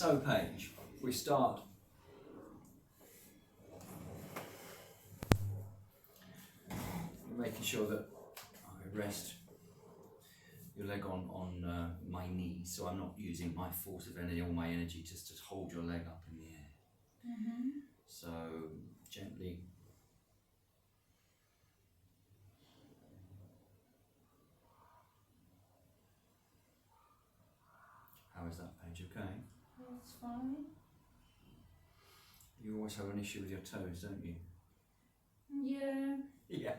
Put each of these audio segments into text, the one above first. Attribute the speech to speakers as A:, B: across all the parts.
A: So Paige, we start making sure that I rest your leg on my knees, so I'm not using my force of energy or my energy just to hold your leg up in the air. So gently how is that, Paige? Okay?
B: That's fine.
A: You always have an issue with your toes, don't you?
B: Yeah.
A: Yeah.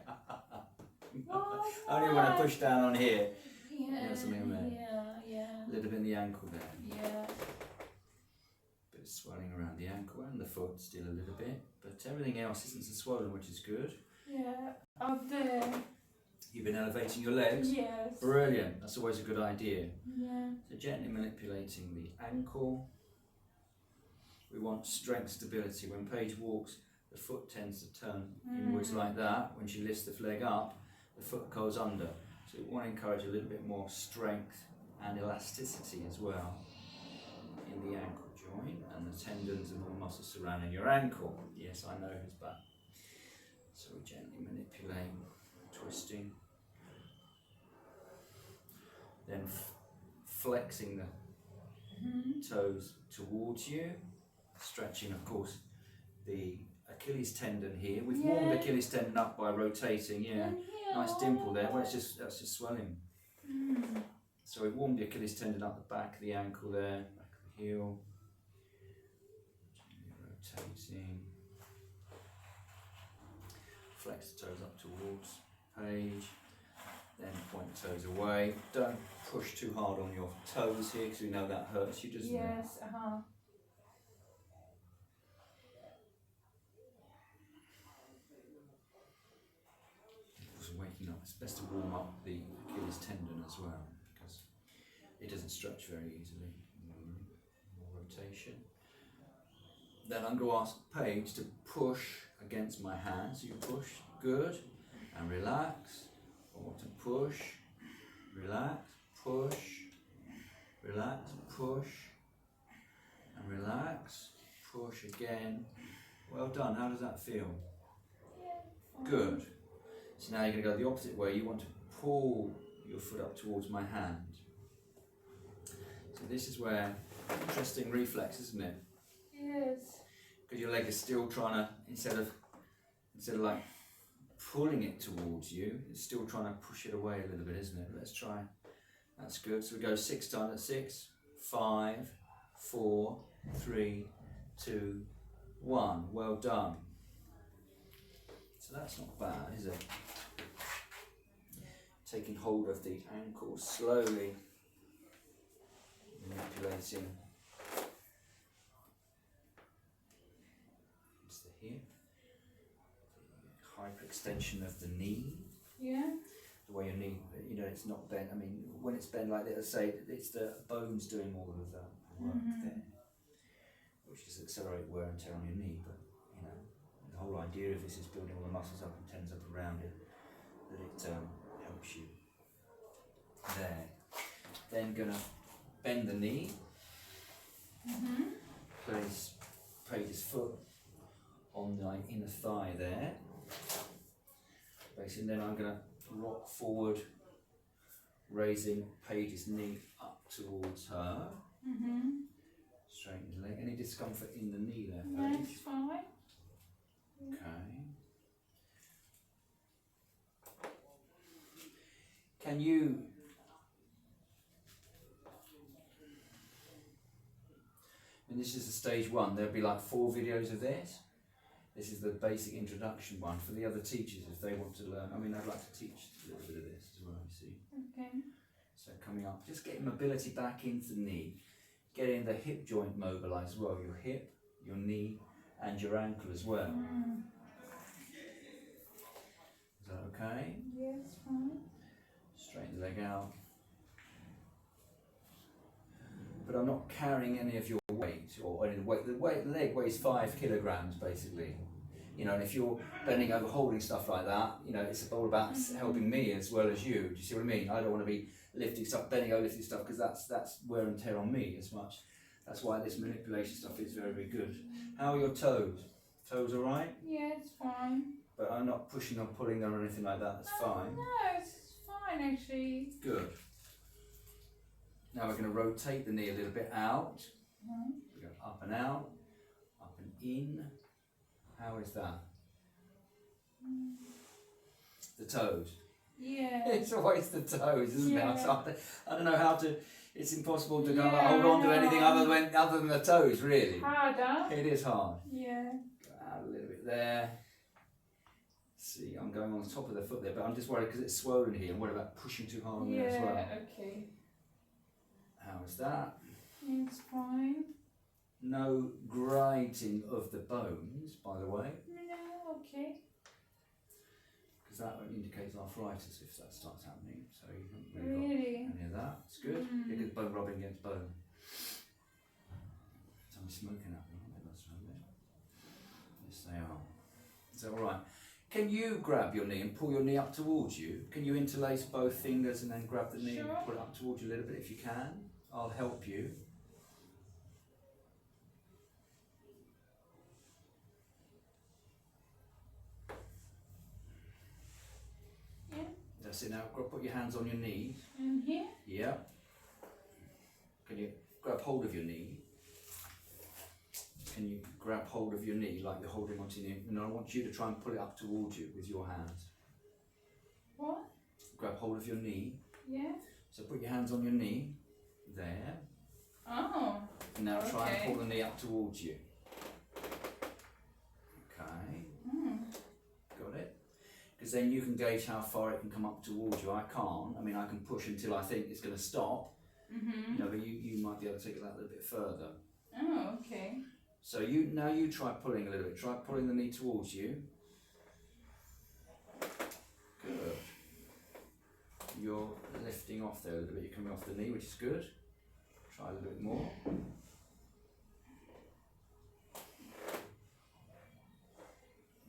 B: Well,
A: Only when I push down on here.
B: Yeah.
A: Something there.
B: Yeah.
A: A little bit in the ankle there.
B: Yeah.
A: Bit of swelling around the ankle and the foot, still a little bit. But everything else isn't so swollen, which is good.
B: Yeah. Up there.
A: You've been elevating your legs?
B: Yes.
A: Brilliant. That's always a good idea.
B: Yeah.
A: So gently manipulating the ankle. We want strength, stability. When Paige walks, the foot tends to turn inwards like that. When she lifts the leg up, the foot goes under. So we want to encourage a little bit more strength and elasticity as well in the ankle joint and the tendons and all the muscles surrounding your ankle. Yes, I know who's back. So we gently manipulate, twisting, then flexing the toes towards you, stretching, of course, the Achilles tendon here. We've warmed the Achilles tendon up by rotating. Nice dimple there. Well, that's just swelling. So we've warmed the Achilles tendon up the back of the ankle there, back of the heel. Rotating. Flex the toes up towards Paige. Then point the toes away. Don't push too hard on your toes here because we know that hurts you, doesn't it?
B: Yes.
A: Also waking up, it's best to warm up the Achilles tendon as well because it doesn't stretch very easily. More rotation. Then I'm going to ask Paige to push against my hand. So you push, good, and relax. Or to push, relax, push, relax, push, and relax, push again. Well done. How does that feel? Good. So now you're going to go the opposite way. You want to pull your foot up towards my hand. So this is where interesting reflex, isn't it?
B: Yes.
A: Because your leg is still trying to, instead of like pulling it towards you, it's still trying to push it away a little bit, isn't it? Let's try. That's good. So we go 6 times. 6, 5, 4, 3, 2, 1. Well done. So that's not bad, is it? Taking hold of the ankle slowly, manipulating. It's the hip, the hyperextension of the knee.
B: Yeah.
A: The way your knee, it's not bent. I mean, when it's bent like that, let's say it's the bones doing all of the work there, which is accelerate wear and tear on your knee. But the whole idea of this is building all the muscles up and tendons up around it, that it helps you there. Then gonna bend the knee. Place Paige's foot on the inner thigh there. Basically, then I'm gonna rock forward, raising Paige's knee up towards her. Straighten the leg. Any discomfort in the knee there, Paige?
B: That's fine.
A: Okay. Can you and this is the stage 1, there'll be like 4 videos of this. This is the basic introduction one for the other teachers if they want to learn. I mean, I'd like to teach a little bit of this as well, you see.
B: Okay.
A: So coming up, just getting mobility back into the knee, getting the hip joint mobilised as well, your hip, your knee and your ankle as well. Is that okay?
B: Yes, fine.
A: Straighten the leg out. But I'm not carrying any of your weight or any weight. The leg weighs 5 kilograms basically. And if you're bending over holding stuff like that, it's all about helping me as well as you. Do you see what I mean? I don't want to be lifting stuff, bending over lifting stuff because that's wear and tear on me as much That's why this manipulation stuff is very, very good. How are your toes? Toes all right?
B: Yeah, it's fine.
A: But I'm not pushing or pulling them or anything like that. That's fine.
B: No, it's fine actually.
A: Good. Now we're going to rotate the knee a little bit out. We go up and out, up and in. How is that? The toes.
B: Yeah.
A: It's always the toes, isn't
B: Yeah.
A: it? I don't know how to. It's impossible to go
B: Yeah,
A: hold on to
B: I
A: anything
B: know.
A: other than the toes, really.
B: Harder.
A: It is hard.
B: Yeah.
A: Go out a little bit there. See, I'm going on the top of the foot there, but I'm just worried because it's swollen here. I'm worried about pushing too hard on there as well.
B: Yeah, okay.
A: How is that?
B: It's fine.
A: No grating of the bones, by the way,
B: No, okay.
A: because that indicates arthritis if that starts happening. So you haven't really
B: Really?
A: got any of that. It's good. Because bone rubbing against bone. Somebody's smoking up there, aren't they? That's right there. Yes, they are. Is that all right? Can you grab your knee and pull your knee up towards you? Can you interlace both fingers and then grab the knee and
B: Sure.
A: pull it up towards you a little bit if you can? I'll help you.
B: Yeah.
A: That's it now. Put your hands on your knees.
B: And here?
A: Yeah. Can you grab hold of your knee? Can you grab hold of your knee like you're holding onto your knee? And I want you to try and pull it up towards you with your hands.
B: What?
A: Grab hold of your knee.
B: Yeah.
A: So put your hands on your knee. There.
B: Oh.
A: And now try and
B: Okay.
A: pull the knee up towards you. Okay. Got it? Because then you can gauge how far it can come up towards you. I can't. I mean, I can push until I think it's going to stop. You know, but you might be able to take it that a little bit further.
B: Oh, okay.
A: So you try pulling a little bit. Try pulling the knee towards you. Good. You're lifting off there a little bit. You're coming off the knee, which is good. Try a little bit more.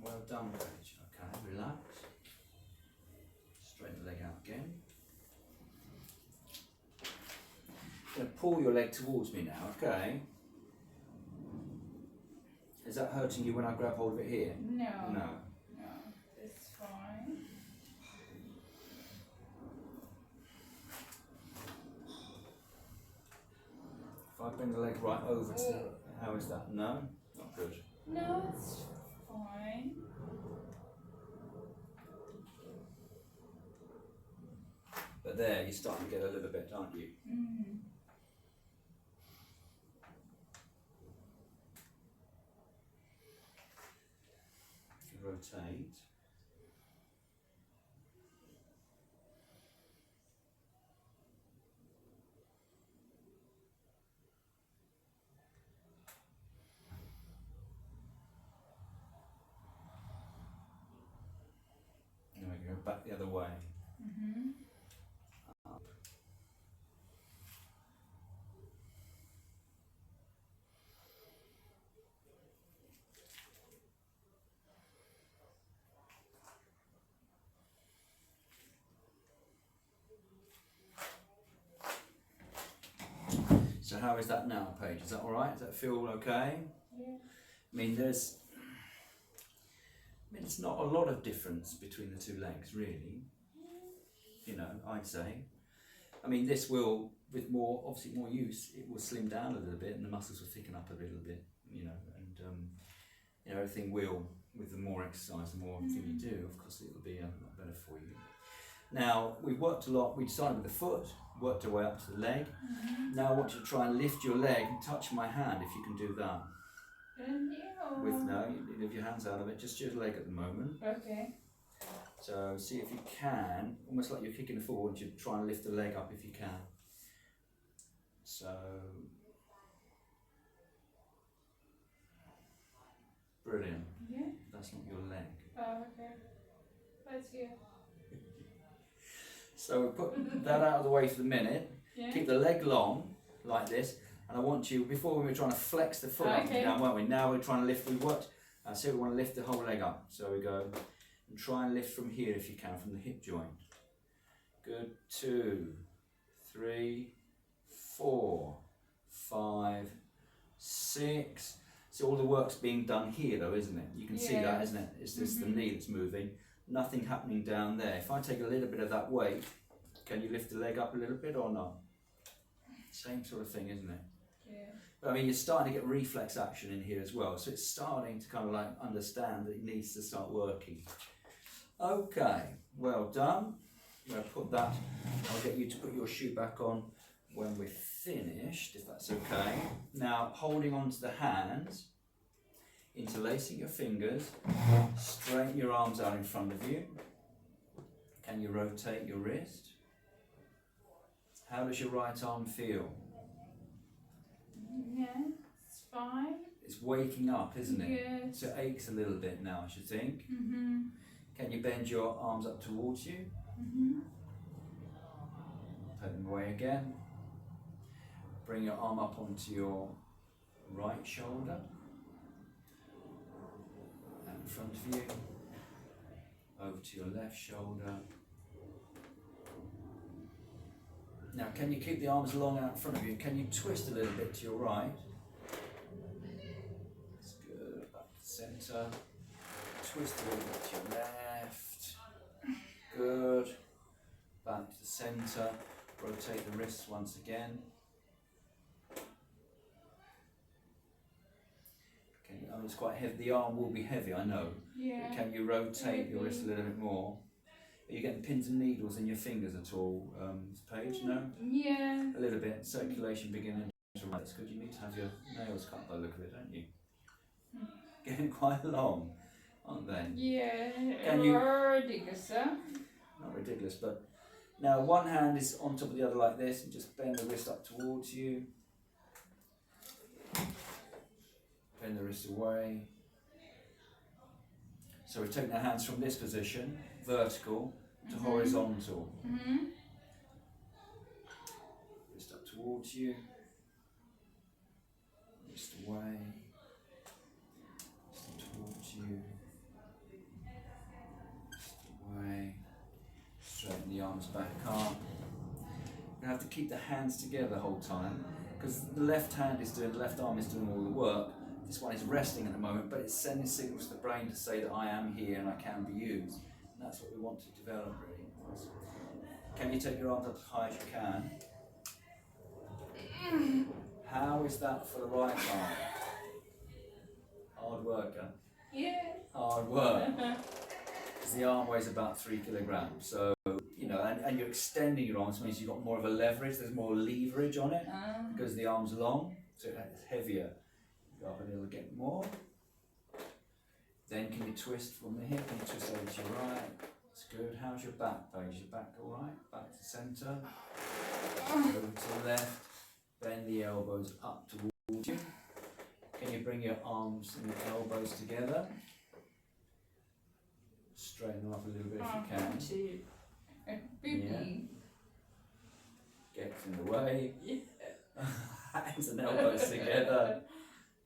A: Well done, Paige. Okay, relax. Straighten the leg out again. Going to pull your leg towards me now, okay? Is that hurting you when I grab hold of it here?
B: No.
A: No.
B: No. It's fine.
A: If I bring the leg right over to the... How is that? No? Not good.
B: No, it's fine.
A: But there, you're starting to get a little bit, aren't you? Rotate. Now we can go back the other way. Up. So how is that now, Paige? Is that all right? Does that feel okay?
B: Yeah.
A: I mean, it's not a lot of difference between the two legs, really. You know, I'd say. I mean, this will, with obviously more use, it will slim down a little bit, and the muscles will thicken up a little bit. You know, and you know, everything will, with the more exercise, the more thing you do, of course, it will be a lot better for you. Now, we've worked a lot. We started with the foot, worked our way up to the leg. Now I want you to try and lift your leg and touch my hand, if you can do that. With you leave your hands out of it, just your leg at the moment.
B: Okay.
A: So see if you can, almost like you're kicking the football, and you try and lift the leg up if you can. So, brilliant.
B: Yeah.
A: That's not your leg.
B: Oh, okay. That's here.
A: So we put that out of the way for the minute.
B: Yeah.
A: Keep the leg long, like this. And I want you, before we were trying to flex the foot up and
B: Okay.
A: down, weren't we? Now we're trying to lift, we want to lift the whole leg up. So we go, and try and lift from here if you can, from the hip joint. Good, 2, 3, 4, 5, 6. So all the work's being done here though, isn't it? You can see that, isn't it? It's just the knee that's moving. Nothing happening down there. If I take a little bit of that weight, can you lift the leg up a little bit or not? Same sort of thing, isn't it?
B: Yeah.
A: But I mean, you're starting to get reflex action in here as well. So it's starting to kind of like understand that it needs to start working. Okay, well done. I'm going to put that, I'll get you to put your shoe back on when we're finished, if that's okay. Now, holding on to the hands, interlacing your fingers, straighten your arms out in front of you. Can you rotate your wrist? How does your right arm feel?
B: Yeah, it's fine.
A: It's waking up, isn't it?
B: Yes.
A: So it aches a little bit now, I should think.
B: Mm-hmm.
A: Can you bend your arms up towards you?
B: Mm-hmm.
A: Put them away again. Bring your arm up onto your right shoulder. And in front of you. Over to your left shoulder. Now, can you keep the arms long out in front of you? Can you twist a little bit to your right? That's good. Back to the centre. Twist a little bit to your left. Good. Back to the centre. Rotate the wrists once again. Oh, it's quite heavy. The arm will be heavy, I know.
B: Yeah.
A: But can you rotate your wrist a little bit more? Are you getting pins and needles in your fingers at all, Paige? No?
B: Yeah.
A: A little bit. Circulation beginning to rise. That's good. You need to have your nails cut by the look of it, don't you? Getting quite long, aren't they?
B: Yeah.
A: Can you-
B: Ridiculous, huh?
A: Not ridiculous, but now one hand is on top of the other like this, and just bend the wrist up towards you. Bend the wrist away. So we're taking our hands from this position, vertical, to horizontal.
B: Mm-hmm.
A: Wrist up towards you. Wrist away. Wrist up towards you. Wrist away. Straighten the arms back up. You have to keep the hands together the whole time, because the left arm is doing all the work. This one is resting at the moment, but it's sending signals to the brain to say that I am here and I can be used. And that's what we want to develop, really. Can you take your arms up as high as you can? How is that for the right arm? Hard work, huh?
B: Yeah.
A: Hard work. Because the arm weighs about 3 kilograms. So, you know, and you're extending your arms, means you've got more of a leverage, there's more leverage on it, because the arm's long, so it's heavier. Go up a little bit more. Then can you twist from the hip? Can you twist over to your right? That's good. How's your back, Paige? Your back all right? Back to centre. Over to the left. Bend the elbows up towards you. Can you bring your arms and your elbows together? Straighten them up a little bit if you can.
B: Baby.
A: Gets in the way.
B: Yeah.
A: Hands and elbows together.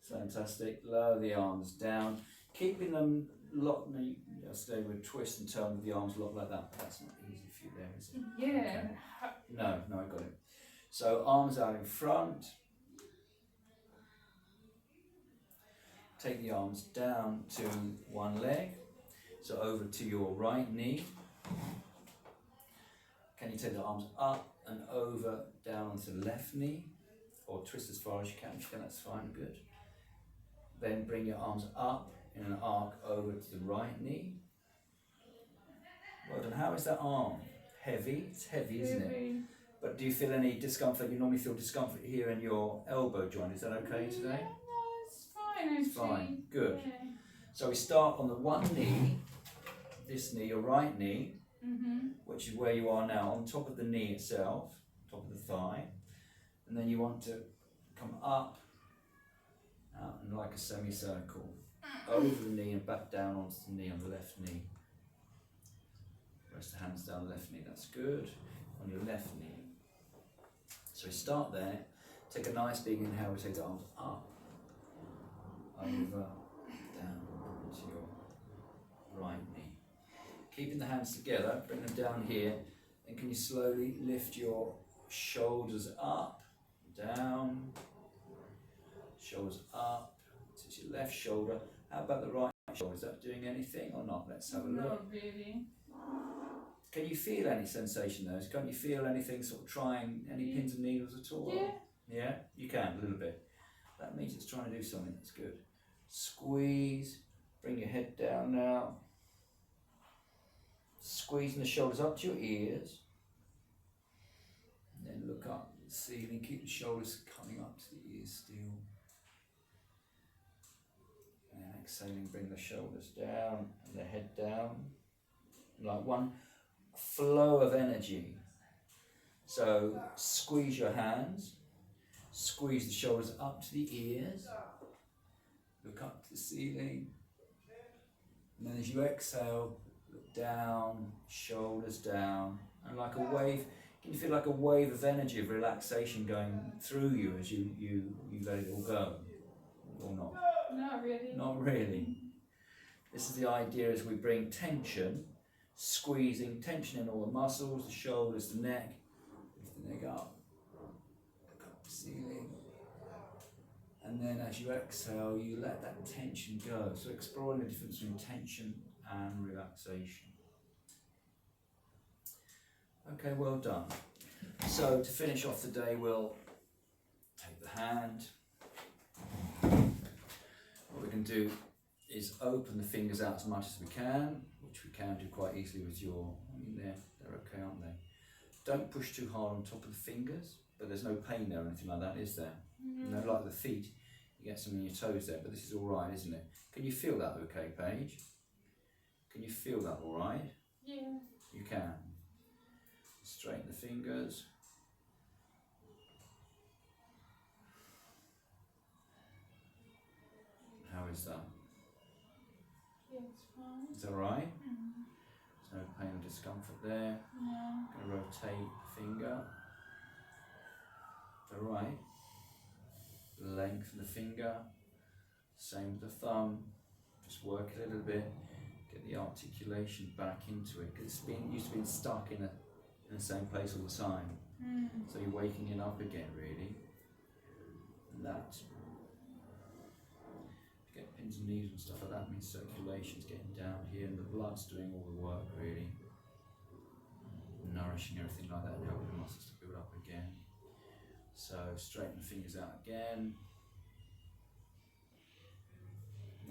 A: Fantastic. Lower the arms down, keeping them locked. No, stay with twist and turn with the arms locked like that. That's not easy for you there, is it?
B: Yeah.
A: Okay. No, I got it. So arms out in front. Take the arms down to one leg. So over to your right knee. Can you take the arms up and over down onto the left knee? Or twist as far as you can. If you can, that's fine, good. Then bring your arms up in an arc over to the right knee. Well done. How is that arm? Heavy? It's heavy, isn't it? But do you feel any discomfort? You normally feel discomfort here in your elbow joint. Is that okay today?
B: No, it's fine.
A: It's fine. Good.
B: Yeah.
A: So we start on the one knee, this knee, your right knee, which is where you are now, on top of the knee itself, top of the thigh. And then you want to come up, out and like a semicircle, over the knee and back down onto the knee on the left knee. Rest the hands down the left knee, that's good. On your left knee. So we start there, take a nice big inhale, we take the arms up, over, down onto your right knee. Keeping the hands together, bring them down here, and can you slowly lift your shoulders up, down, Shoulders up. This is your left shoulder. How about the right shoulder? Is that doing anything or not? Let's have a look.
B: Not really.
A: Can you feel any sensation there? Can't you feel anything sort of trying, any pins and needles at all?
B: Yeah.
A: Yeah, you can, a little bit. That means it's trying to do something that's good. Squeeze, bring your head down now. Squeezing the shoulders up to your ears. And then look up at the ceiling, keep the shoulders coming up to the ears still. And then exhaling, bring the shoulders down and the head down. Like one flow of energy. So squeeze your hands, squeeze the shoulders up to the ears, look up to the ceiling, and then as you exhale, look down, shoulders down, and like a wave, can you feel like a wave of energy, of relaxation going through you as you let it all go, or not?
B: Not really.
A: Not really. This is the idea as we bring tension, squeezing tension in all the muscles, the shoulders, the neck, lift the neck up, look up the ceiling, and then as you exhale you let that tension go. So exploring the difference between tension and relaxation. Okay, well done. So to finish off the day we'll take the hand. What we can do is open the fingers out as much as we can, which we can do quite easily with your, they're okay, aren't they? Don't push too hard on top of the fingers, but there's no pain there or anything like that, is there? No, like the feet, you get some in your toes there, but this is all right, isn't it? Can you feel that okay, Paige? Can you feel that all right?
B: Yeah.
A: You can. Straighten the fingers. How is that?
B: Yeah, it's fine.
A: Is that all right? There's no pain or discomfort there.
B: No.
A: Going to rotate the finger. Is that all right? Lengthen the finger. Same with the thumb. Just work it a little bit. Get the articulation back into it. Because it's used to being stuck in the same place all the time. So you're waking it up again, really. And that, get pins and needles and stuff like that, means circulation's getting down here and the blood's doing all the work, really. Nourishing everything like that and helping the muscles to build up again. So straighten the fingers out again.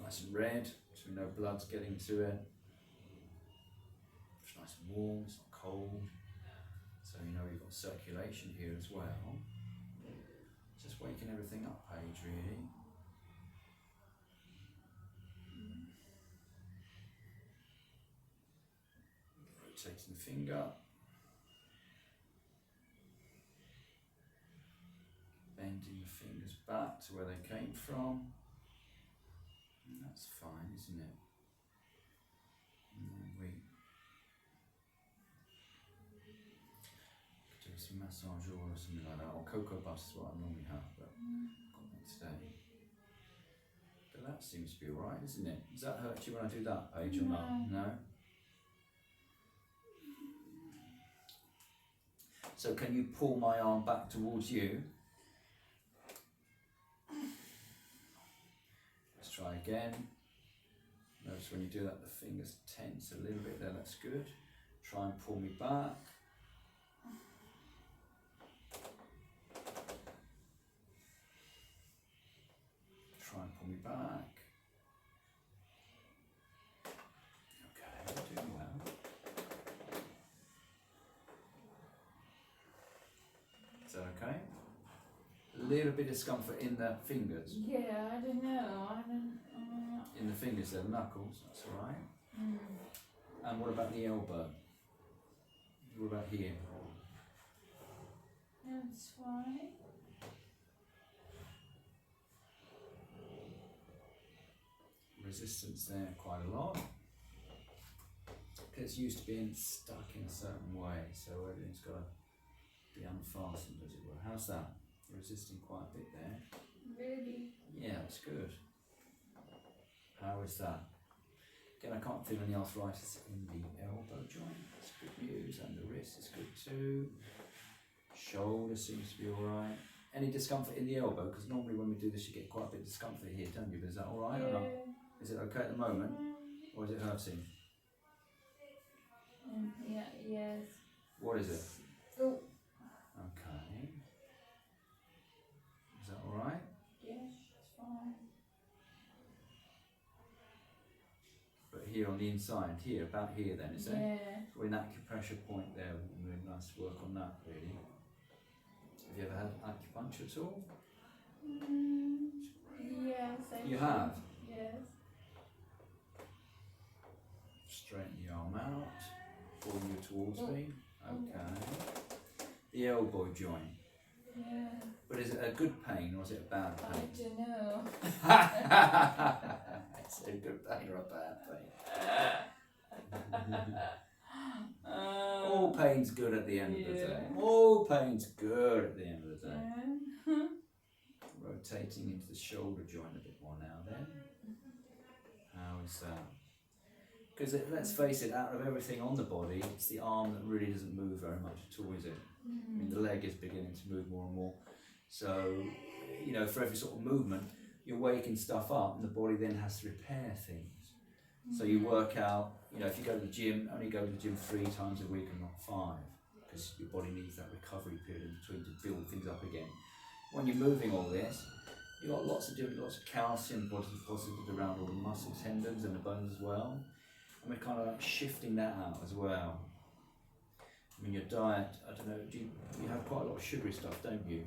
A: Nice and red, so we know blood's getting to it. It's nice and warm, it's not cold. So you know we've got circulation here as well. Just waking everything up, Paige, really. Rotating the finger. Bending the fingers back to where they came from. And that's fine, isn't it? And then we could do some massage oil or something like that, or cocoa butter is what I normally have, but got that today. But that seems to be alright, isn't it? Does that hurt you when I do that, Paige, or not? No? So can you pull my arm back towards you? Let's try again. Notice when you do that the fingers tense a little bit there, that's good. Try and pull me back. Try and pull me back. Okay, you're doing well. Is that okay? A little bit of discomfort in the fingers.
B: Yeah, I don't know.
A: In the fingers, the knuckles, that's alright. And what about the elbow? What about here?
B: That's fine.
A: Resistance there quite a lot. It's used to being stuck in a certain way, so everything's got to be unfastened, as it were. How's that? You're resisting quite a bit there.
B: Really?
A: Yeah, that's good. How is that? Again, I can't feel any arthritis in the elbow joint. That's good news. And the wrist is good too. Shoulder seems to be alright. Any discomfort in the elbow? Because normally when we do this, you get quite a bit of discomfort here, don't you? But is that all right or not? Is it okay at the moment, or is it hurting?
B: Yeah, yes.
A: What is it?
B: Oh.
A: Okay. Is that all right?
B: Yes, it's fine.
A: But here on the inside, here, about here then, is it?
B: Yeah.
A: We're in that acupressure point there. Really nice to work on that, really. Have you ever had acupuncture at all?
B: Yes, I
A: You have?
B: Yes.
A: Straighten the arm out. Pull you towards me.
B: Oh.
A: Okay. The elbow joint.
B: Yeah.
A: But is it a good pain or is it a bad
B: I
A: pain?
B: don't know.
A: Is it a good pain or a bad pain? All pain's good at the end of the day. All pain's good at the end of the day. Rotating into the shoulder joint a bit more now then. How is that? Because let's face it, out of everything on the body, it's the arm that really doesn't move very much at all, is it? I mean, the leg is beginning to move more and more. So, you know, for every sort of movement, you're waking stuff up and the body then has to repair things. So you work out, you know, if you go to the gym, only go to the gym 3 times a week and not 5, because your body needs that recovery period in between to build things up again. When you're moving all this, you've got lots of calcium deposited around all the muscle tendons and the bones as well. And we're kind of like shifting that out as well. I mean, your diet, I don't know, you have quite a lot of sugary stuff, don't you?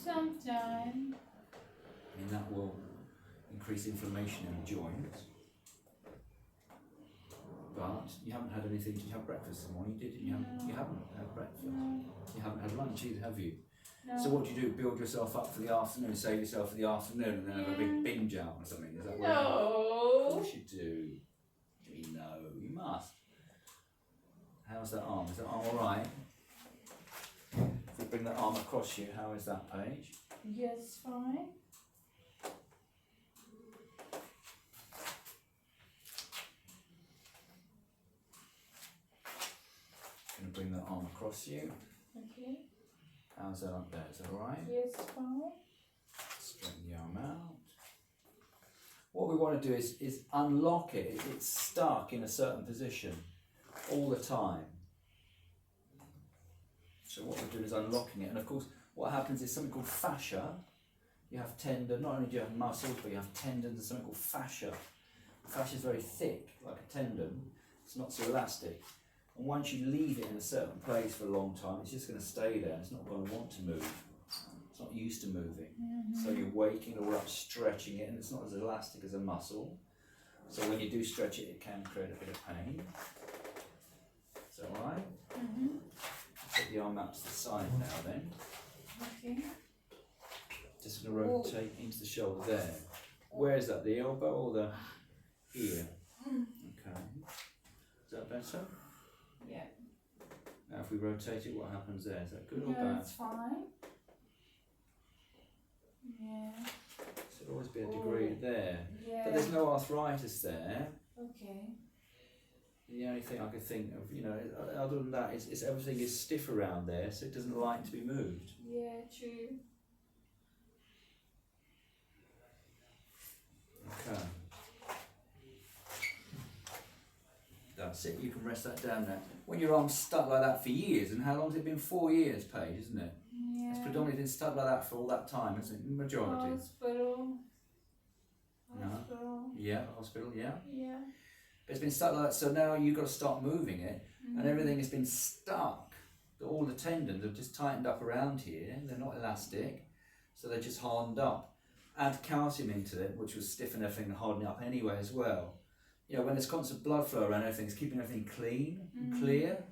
B: Sometimes.
A: I mean, that will increase inflammation in the joints. But you haven't had anything. Did you have breakfast this morning? Did you? You haven't had breakfast.
B: No.
A: You haven't had lunch either, have you?
B: No.
A: So what do you do? Build yourself up for the afternoon, save yourself for the afternoon, and then have a big binge out or something? Is that what? Of course you do. What do you mean no? You must. How's that arm? Is that arm all right? If we bring that arm across you, how is that, Paige?
B: Yes, fine.
A: Going to bring that arm across you.
B: Okay.
A: How's that up there? Is that all right?
B: Yes, fine.
A: Straighten the arm out. What we want to do is unlock it. It's stuck in a certain position all the time. So what we're doing is unlocking it. And of course, what happens is something called fascia. You have tendon, not only do you have muscles, but you have tendons and something called fascia. Fascia is very thick, like a tendon. It's not so elastic. And once you leave it in a certain place for a long time, it's just going to stay there. It's not going to want to move. It's not used to moving. So you're waking it all up, stretching it, and it's not as elastic as a muscle. So when you do stretch it, it can create a bit of pain. Is that all right? Put the arm out to the side now then.
B: Okay.
A: Just going to rotate into the shoulder there. Where is that, the elbow or the ear? Okay. Is that better?
B: Yeah.
A: Now if we rotate it, what happens there? Is that good or
B: No,
A: bad?
B: it's fine. Yeah.
A: So there'll always be a degree there.
B: Yeah.
A: But there's no arthritis there.
B: Okay.
A: The only thing I could think of, you know, other than that, is everything is stiff around there, so it doesn't like to be moved.
B: Yeah, true.
A: Okay. That's it, you can rest that down there. When your arm's stuck like that for years, and how long's it been? 4 years, Paige, isn't it?
B: Yeah.
A: It's predominantly been stuck like that for all that time, isn't it? Majority.
B: Hospital.
A: No.
B: Hospital.
A: Yeah, hospital, yeah.
B: Yeah.
A: But it's been stuck like that, so now you've got to start moving it, and everything has been stuck. All the tendons have just tightened up around here, they're not elastic, so they're just hardened up. Add calcium into it, which will stiffen everything and harden it up anyway as well. You know, when there's constant blood flow around everything, it's keeping everything clean and clear.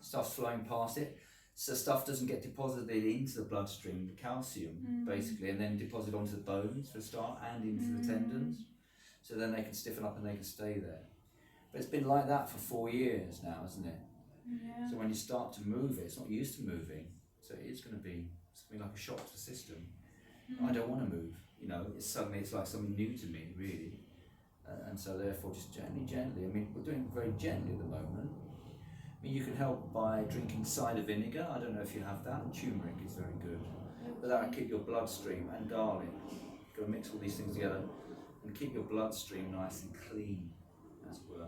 A: Stuff's flowing past it, so stuff doesn't get deposited into the bloodstream, the calcium basically, and then deposited onto the bones for a start and into the tendons. So then they can stiffen up and they can stay there. But it's been like that for 4 years now, isn't it?
B: Yeah.
A: So when you start to move it, it's not used to moving, so it's going to be something like a shock to the system. I don't want to move, you know, it's like something new to me, really. And so therefore just gently, I mean, we're doing it very gently at the moment. I mean, you can help by drinking cider vinegar. I don't know if you have that. Turmeric is very good. but that'll keep your bloodstream and garlic. You've got to mix all these things together and keep your bloodstream nice and clean, as it were.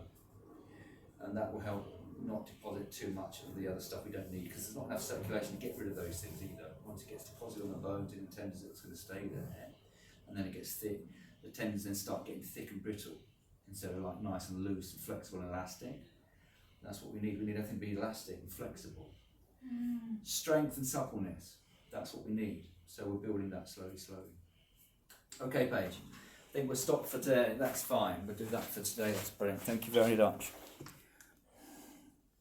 A: And that will help not deposit too much of the other stuff we don't need, because there's not enough circulation to get rid of those things either. Once it gets deposited on the bones and the tendons, it's going to stay there, and then it gets thick. The tendons then start getting thick and brittle instead of like nice and loose and flexible and elastic. That's what we need. We need everything to be elastic and flexible. Strength and suppleness, that's what we need. So we're building that slowly. Okay, Paige, I think we'll stop for today. That's fine. We'll do that for today. That's brilliant. Thank you very much.